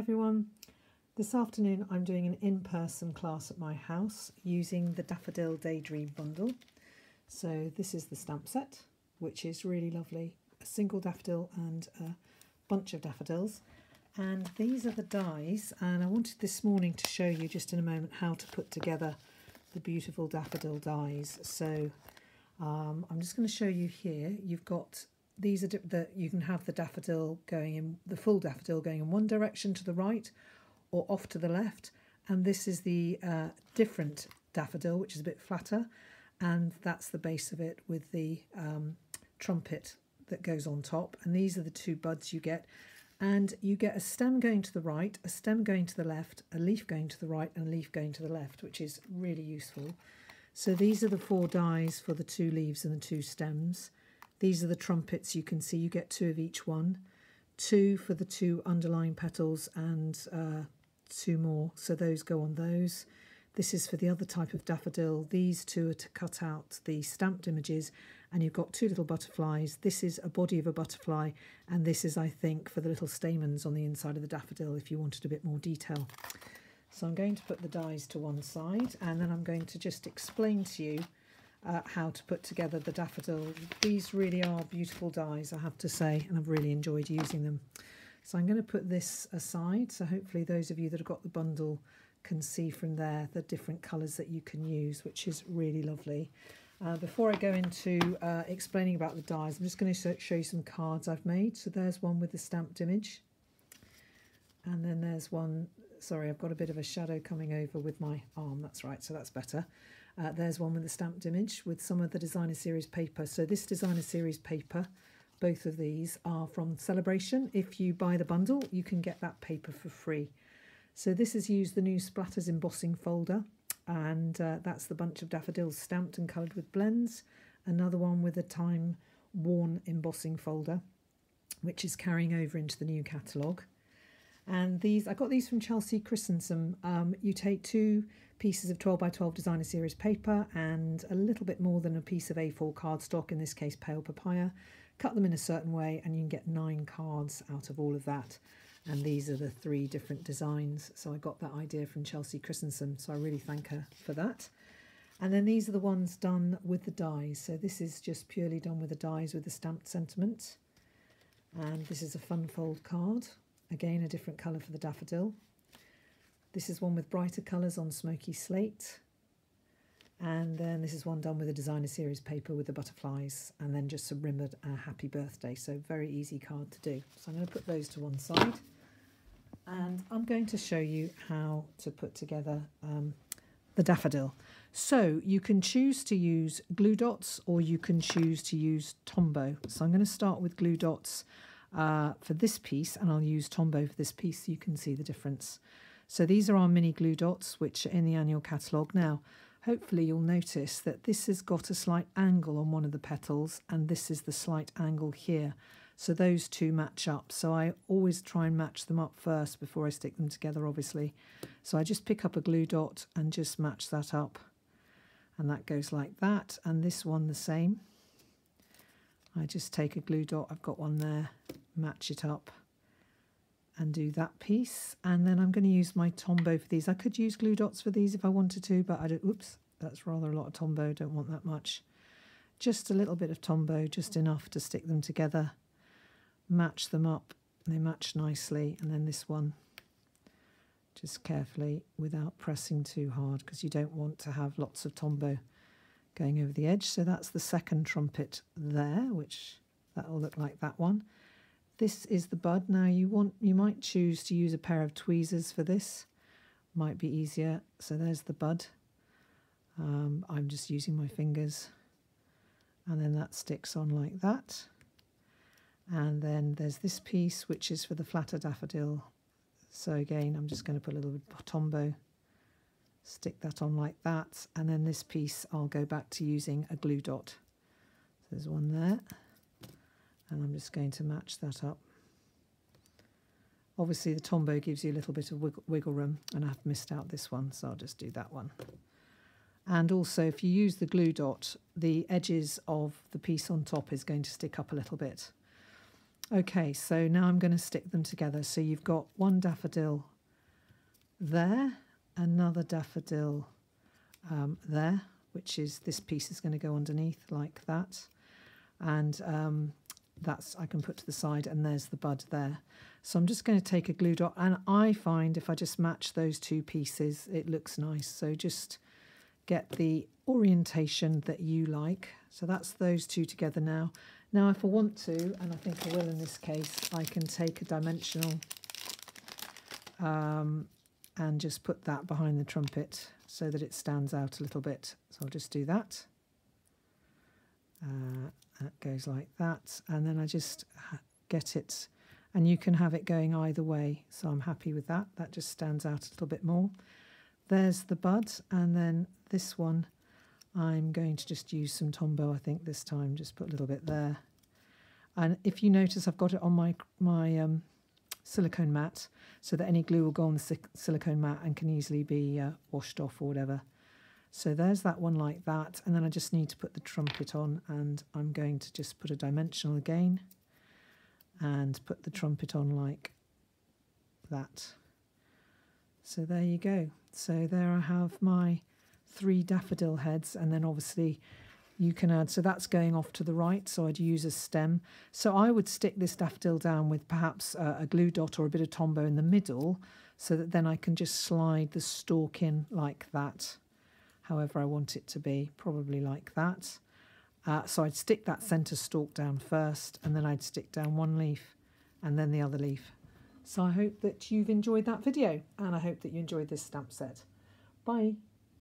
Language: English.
everyone. This afternoon I'm doing an in-person class at my house using the Daffodil Daydream bundle. So this is the stamp set, which is really lovely. A single daffodil and a bunch of daffodils. And these are the dies, and I wanted this morning to show you just in a moment how to put together the beautiful daffodil dies. So I'm just going to show you here. You've got these are you can have the daffodil going in, the full daffodil going in one direction to the right or off to the left, and this is the different daffodil, which is a bit flatter, and that's the base of it with the trumpet that goes on top. And these are the two buds you get, and you get a stem going to the right, a stem going to the left, a leaf going to the right, and a leaf going to the left, which is really useful. So these are the 4 dies for the 2 leaves and the 2 stems. These are the trumpets. You can see you get 2 of each one, 2 for the 2 underlying petals and 2 more, so those go on those. This is for the other type of daffodil. These 2 are to cut out the stamped images, and you've got 2 little butterflies. This is a body of a butterfly, and this is, I think, for the little stamens on the inside of the daffodil if you wanted a bit more detail. So I'm going to put the dies to one side, and then I'm going to just explain to you how to put together the daffodil. These really are beautiful dies, I have to say, and I've really enjoyed using them. So I'm going to put this aside, so hopefully those of you that have got the bundle can see from there the different colours that you can use, which is really lovely. Before I go into explaining about the dies, I'm just going to show you some cards I've made. So there's one with the stamped image, and then there's one, sorry, I've got a bit of a shadow coming over with my arm, that's right, so that's better. There's one with the stamped image with some of the designer series paper. So this designer series paper, both of these are from Celebration. If you buy the bundle, you can get that paper for free. So this has used the new Splatters embossing folder, and that's the bunch of daffodils stamped and coloured with blends. Another one with a time-worn embossing folder, which is carrying over into the new catalogue. And these, I got these from Chelsea Christensen. You take 2 pieces of 12 by 12 designer series paper and a little bit more than a piece of A4 cardstock, in this case pale papaya, cut them in a certain way, and you can get 9 cards out of all of that. And these are the 3 different designs. So I got that idea from Chelsea Christensen, so I really thank her for that. And then these are the ones done with the dies. So this is just purely done with the dies with the stamped sentiment. And this is a fun fold card. Again, a different colour for the daffodil. This is one with brighter colours on smoky slate. And then this is one done with a designer series paper with the butterflies, and then just some rimmed happy birthday. So very easy card to do. So I'm going to put those to one side, and I'm going to show you how to put together the daffodil. So you can choose to use glue dots, or you can choose to use Tombow. So I'm going to start with glue dots for this piece, and I'll use Tombow for this piece so you can see the difference. So these are our mini glue dots, which are in the annual catalogue. Now, hopefully you'll notice that this has got a slight angle on one of the petals, and this is the slight angle here. So those 2 match up. So I always try and match them up first before I stick them together, obviously. So I just pick up a glue dot and just match that up. And that goes like that. And this one the same. I just take a glue dot, I've got one there, match it up, and do that piece. And then I'm going to use my Tombow for these. I could use glue dots for these if I wanted to, but I don't. Oops, that's rather a lot of Tombow. Don't want that much. Just a little bit of Tombow, just enough to stick them together. Match them up, and they match nicely. And then this one, just carefully without pressing too hard, because you don't want to have lots of Tombow going over the edge. So that's the second trumpet there, which that will look like that one. This is the bud. Now you might choose to use a pair of tweezers for this. Might be easier. So there's the bud. I'm just using my fingers. And then that sticks on like that. And then there's this piece, which is for the flatter daffodil. So again, I'm just going to put a little bit of Tombow, stick that on like that. And then this piece, I'll go back to using a glue dot. So there's one there. And I'm just going to match that up. Obviously the Tombow gives you a little bit of wiggle room, and I've missed out this one, so I'll just do that one. And also if you use the glue dot, the edges of the piece on top is going to stick up a little bit. Okay, so now I'm going to stick them together. So you've got one daffodil there, another daffodil there, which is this piece is going to go underneath like that. And that's I can put to the side, and there's the bud there. So I'm just going to take a glue dot, and I find if I just match those two pieces, it looks nice. So just get the orientation that you like. So that's those two together now. Now, if I want to, and I think I will in this case, I can take a dimensional and just put that behind the trumpet so that it stands out a little bit. So I'll just do that. That goes like that. And then I just get it, and you can have it going either way. So I'm happy with that. That just stands out a little bit more. There's the bud, and then this one, I'm going to just use some Tombow, I think, this time. Just put a little bit there. And if you notice, I've got it on my silicone mat, so that any glue will go on the silicone mat and can easily be washed off or whatever. So there's that one like that. And then I just need to put the trumpet on, and I'm going to just put a dimensional again and put the trumpet on like that. So there you go. So there I have my 3 daffodil heads, and then obviously you can add, so that's going off to the right, so I'd use a stem. So I would stick this daffodil down with perhaps a glue dot or a bit of Tombow in the middle, so that then I can just slide the stalk in like that, however I want it to be, probably like that. So I'd stick that centre stalk down first, and then I'd stick down one leaf and then the other leaf. So I hope that you've enjoyed that video, and I hope that you enjoyed this stamp set. Bye.